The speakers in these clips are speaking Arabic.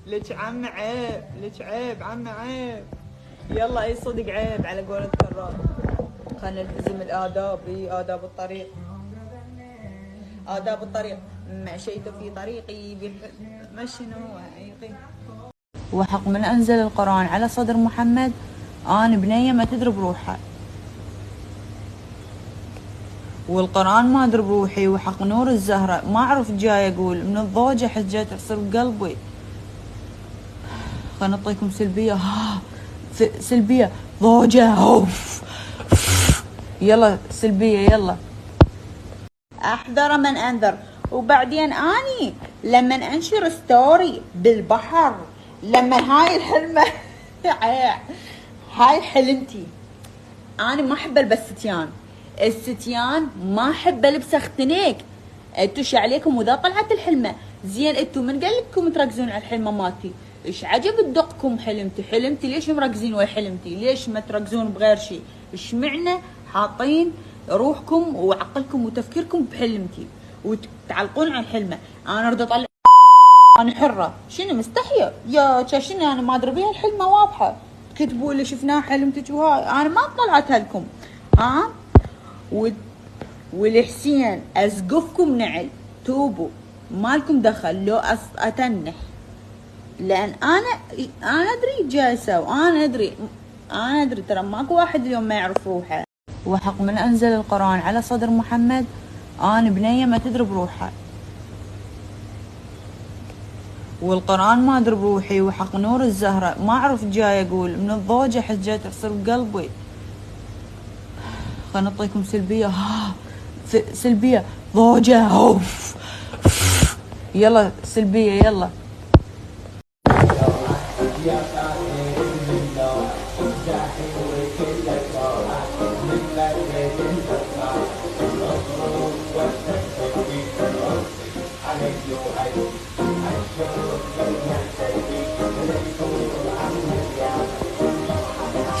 لك عم عيب، لك عيب عم عيب. يلا اي صدق عيب على قولة كرار. خلنا نلتزم الآداب، آداب الطريق. آداب الطريق. مشيت في طريقي ما شنو عيقي. وحق من أنزل القرآن على صدر محمد أنا بنية ما تدري بروحها، والقرآن ما أدري بروحي. وحق نور الزهرة ما أعرف جاي أقول من الضوجة حجة تصير بقلبي. خلنا نعطيكم سلبية. سلبية ضوجة. أوف. يلا سلبية يلا. أحذر من أنذر. وبعدين أني لما أنشر ستوري بالبحر، لما هاي الحلمة هاي حلمتي. أنا ما أحب ألبس ستيان، الستيان ما أحب ألبسه اختنيك. انتو ايش عليكم واذا طلعت الحلمة زين انتو من قال لكم تركزون على الحلمة مالتي؟ ايش عجب تدقكم حلمتي ليش مركزين ويا حلمتي؟ ليش ما تركزون بغير شيء؟ ايش معنى حاطين روحكم وعقلكم وتفكيركم بحلمتي وتعلقون على الحلمة؟ انا اريد اطلع، انا حرة. شنو مستحية يا شنو؟ انا ما ادري بيها الحلمة واضحة، كتبوا لي شفناها حلمتك وهاي انا ما طلعتها لكم. ها والحسين اسقفكم نعل توبوا، مالكم دخل لو اتنح، لان انا ادري جالسه وانا ادري ترى ماكو واحد اليوم ما يعرف روحه. وحق من انزل القرآن على صدر محمد انا بنية ما تدري بروحها، والقرآن ما ادري بروحي. وحق نور الزهرة ما اعرف جاي اقول من الضوجة حجة تصير بقلبي. خلنا نعطيكم سلبية. سلبية ضوجة. أوف. يلا سلبية يلا.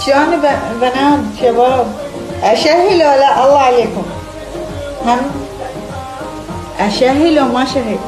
شلون بنات شباب؟ أشهي لو لا؟ الله عليكم. هم أشهي لو ما شهي؟